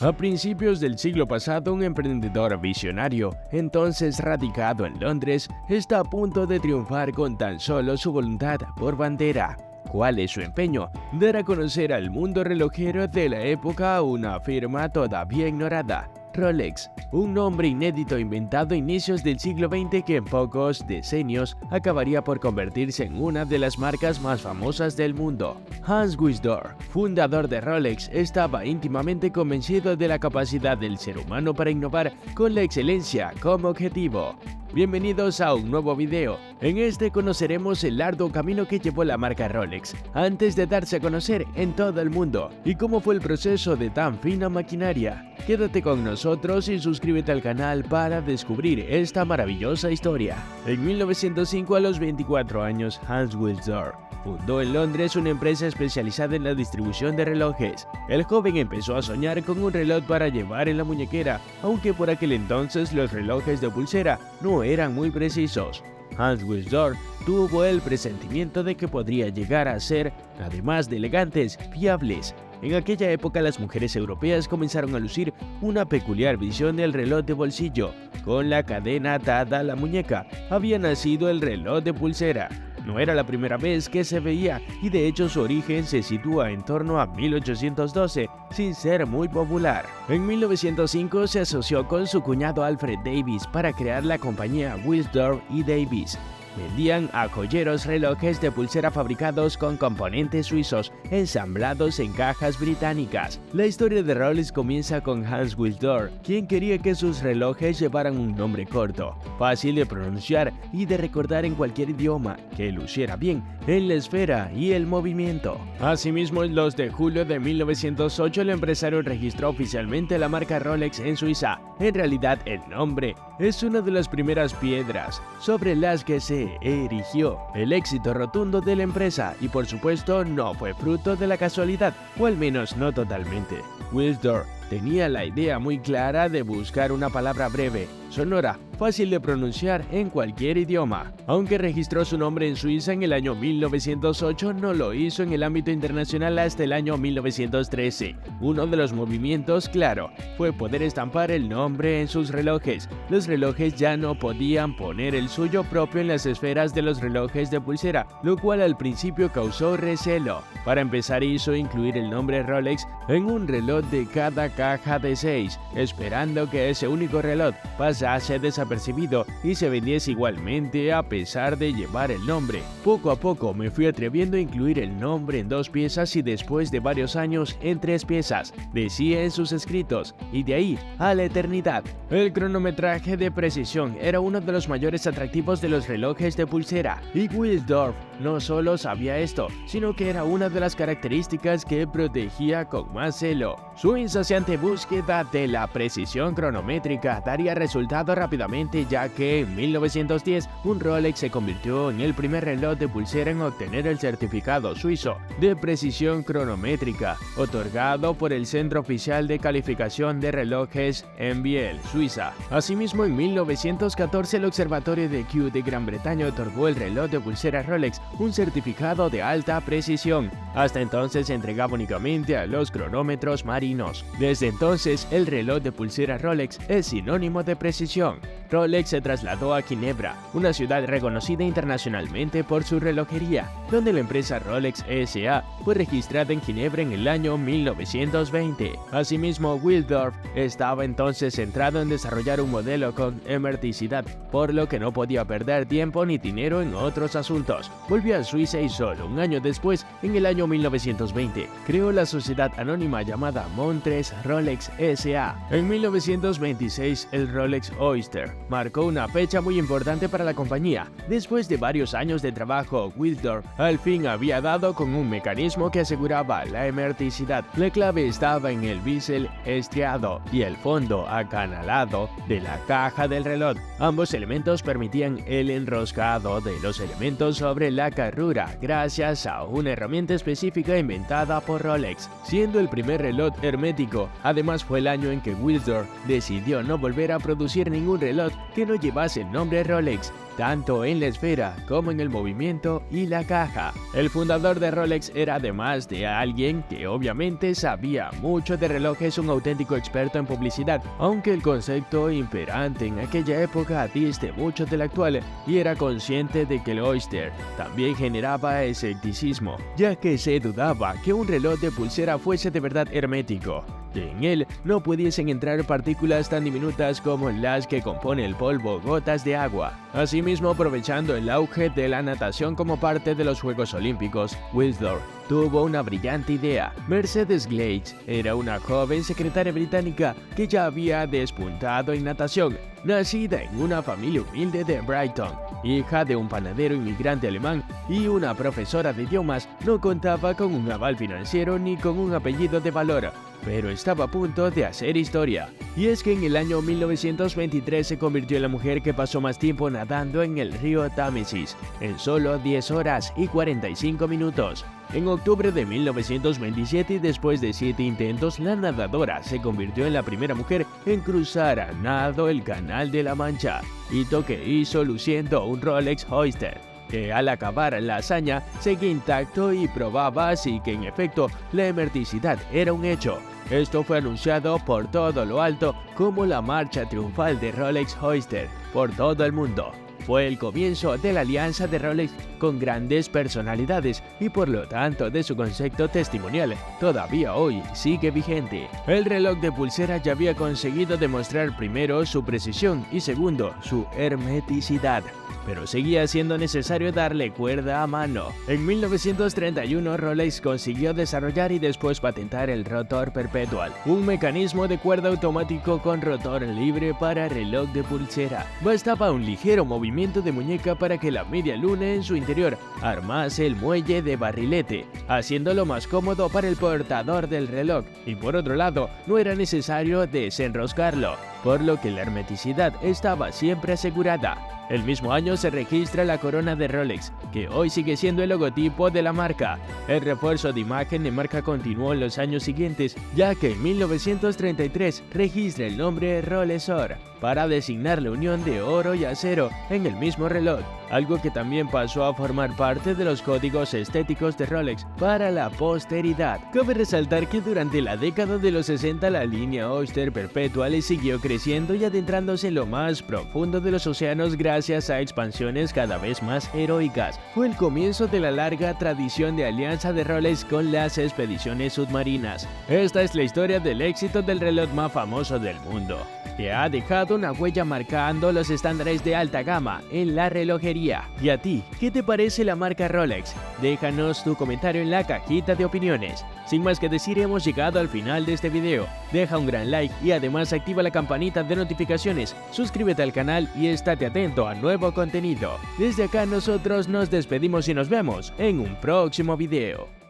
A principios del siglo pasado, un emprendedor visionario, entonces radicado en Londres, está a punto de triunfar con tan solo su voluntad por bandera. ¿Cuál es su empeño? Dar a conocer al mundo relojero de la época una firma todavía ignorada. Rolex, un nombre inédito inventado a inicios del siglo XX que en pocos decenios acabaría por convertirse en una de las marcas más famosas del mundo. Hans Wilsdorf, fundador de Rolex, estaba íntimamente convencido de la capacidad del ser humano para innovar con la excelencia como objetivo. Bienvenidos a un nuevo video. En este conoceremos el arduo camino que llevó la marca Rolex antes de darse a conocer en todo el mundo y cómo fue el proceso de tan fina maquinaria. Quédate con nosotros y suscríbete al canal para descubrir esta maravillosa historia. En 1905, a los 24 años, Hans Wilsdorf fundó en Londres una empresa especializada en la distribución de relojes. El joven empezó a soñar con un reloj para llevar en la muñequera, aunque por aquel entonces los relojes de pulsera no eran muy precisos. Hans Wilsdorf tuvo el presentimiento de que podría llegar a ser, además de elegantes, fiables. En aquella época las mujeres europeas comenzaron a lucir una peculiar visión del reloj de bolsillo. Con la cadena atada a la muñeca, había nacido el reloj de pulsera. No era la primera vez que se veía y de hecho su origen se sitúa en torno a 1812, sin ser muy popular. En 1905 se asoció con su cuñado Alfred Davis para crear la compañía Wilsdorf y Davis. Vendían a joyeros relojes de pulsera fabricados con componentes suizos, ensamblados en cajas británicas. La historia de Rolex comienza con Hans Wilsdorf, quien quería que sus relojes llevaran un nombre corto, fácil de pronunciar y de recordar en cualquier idioma, que luciera bien en la esfera y el movimiento. Asimismo, el 2 de julio de 1908 el empresario registró oficialmente la marca Rolex en Suiza. En realidad, el nombre es una de las primeras piedras sobre las que se erigió el éxito rotundo de la empresa y por supuesto no fue fruto de la casualidad, o al menos no totalmente. Wilsdorf tenía la idea muy clara de buscar una palabra breve, sonora, fácil de pronunciar en cualquier idioma. Aunque registró su nombre en Suiza en el año 1908, no lo hizo en el ámbito internacional hasta el año 1913. Uno de los movimientos, claro, fue poder estampar el nombre en sus relojes. Los relojes ya no podían poner el suyo propio en las esferas de los relojes de pulsera, lo cual al principio causó recelo. Para empezar hizo incluir el nombre Rolex en un reloj de cada caja de 6, esperando que ese único reloj pasase desapercibido y se vendiese igualmente a pesar de llevar el nombre. Poco a poco me fui atreviendo a incluir el nombre en 2 piezas y después de varios años en 3 piezas, decía en sus escritos, y de ahí a la eternidad. El cronometraje de precisión era uno de los mayores atractivos de los relojes de pulsera, y Wilsdorf no solo sabía esto, sino que era una de las características que protegía con más celo. Su insaciante búsqueda de la precisión cronométrica daría resultado rápidamente, ya que en 1910 un Rolex se convirtió en el primer reloj de pulsera en obtener el certificado suizo de precisión cronométrica, otorgado por el Centro Oficial de Calificación de Relojes en Biel, Suiza. Asimismo, en 1914 el Observatorio de Kew de Gran Bretaña otorgó el reloj de pulsera Rolex un certificado de alta precisión. Hasta entonces se entregaba únicamente a los cronómetros marinos. Desde entonces, el reloj de pulsera Rolex es sinónimo de precisión. Rolex se trasladó a Ginebra, una ciudad reconocida internacionalmente por su relojería, donde la empresa Rolex S.A. fue registrada en Ginebra en el año 1920. Asimismo, Wilsdorf estaba entonces centrado en desarrollar un modelo con hermeticidad, por lo que no podía perder tiempo ni dinero en otros asuntos. Volvió a Suiza y solo un año después, en el año 1920, creó la sociedad anónima llamada Montres Rolex S.A. En 1926, el Rolex Oyster marcó una fecha muy importante para la compañía. Después de varios años de trabajo, Wilsdorf al fin había dado con un mecanismo que aseguraba la hermeticidad. La clave estaba en el bisel estriado y el fondo acanalado de la caja del reloj. Ambos elementos permitían el enroscado de los elementos sobre la carrura, gracias a una herramienta específica inventada por Rolex, siendo el primer reloj hermético. Además, fue el año en que Wilsdorf decidió no volver a producir ningún reloj que no llevase el nombre Rolex. tanto en la esfera como en el movimiento y la caja. El fundador de Rolex era, además de alguien que obviamente sabía mucho de relojes, un auténtico experto en publicidad, aunque el concepto imperante en aquella época diste mucho del actual, y era consciente de que el Oyster también generaba escepticismo, ya que se dudaba que un reloj de pulsera fuese de verdad hermético, que en él no pudiesen entrar partículas tan diminutas como las que compone el polvo o gotas de agua. Asimismo, aprovechando el auge de la natación como parte de los Juegos Olímpicos, Wilsdorf tuvo una brillante idea. Mercedes Glades era una joven secretaria británica que ya había despuntado en natación. Nacida en una familia humilde de Brighton, hija de un panadero inmigrante alemán y una profesora de idiomas, no contaba con un aval financiero ni con un apellido de valor, pero estaba a punto de hacer historia. Y es que en el año 1923 se convirtió en la mujer que pasó más tiempo nadando en el río Támesis, en solo 10 horas y 45 minutos. En octubre de 1927, y después de 7 intentos, la nadadora se convirtió en la primera mujer en cruzar a nado el Canal de la Mancha, hito que hizo luciendo un Rolex Oyster, que al acabar la hazaña seguía intacto y probaba así que en efecto la hermeticidad era un hecho. Esto fue anunciado por todo lo alto como la marcha triunfal de Rolex Oyster por todo el mundo. Fue el comienzo de la alianza de Rolex con grandes personalidades y por lo tanto de su concepto testimonial, todavía hoy sigue vigente. El reloj de pulsera ya había conseguido demostrar primero su precisión y segundo su hermeticidad, pero seguía siendo necesario darle cuerda a mano. En 1931 Rolex consiguió desarrollar y después patentar el rotor perpetual, un mecanismo de cuerda automático con rotor libre para reloj de pulsera. Bastaba un ligero movimiento de muñeca para que la media luna en su interior armase el muelle de barrilete, haciéndolo más cómodo para el portador del reloj, y por otro lado no era necesario desenroscarlo, por lo que la hermeticidad estaba siempre asegurada. El mismo año se registra la corona de Rolex, que hoy sigue siendo el logotipo de la marca. El refuerzo de imagen de marca continuó en los años siguientes, ya que en 1933 registra el nombre Rolesor para designar la unión de oro y acero en el mismo reloj, algo que también pasó a formar parte de los códigos estéticos de Rolex para la posteridad. Cabe resaltar que durante la década de los 60 la línea Oyster Perpetual siguió creciendo y adentrándose en lo más profundo de los océanos gracias a expansiones cada vez más heroicas. Fue el comienzo de la larga tradición de alianza de Rolex con las expediciones submarinas. Esta es la historia del éxito del reloj más famoso del mundo, que ha dejado una huella marcando los estándares de alta gama en la relojería. ¿Y a ti, qué te parece la marca Rolex? Déjanos tu comentario en la cajita de opiniones. Sin más que decir, hemos llegado al final de este video. Deja un gran like y además activa la campanita de notificaciones, suscríbete al canal y estate atento a nuevo contenido. Desde acá nosotros nos despedimos y nos vemos en un próximo video.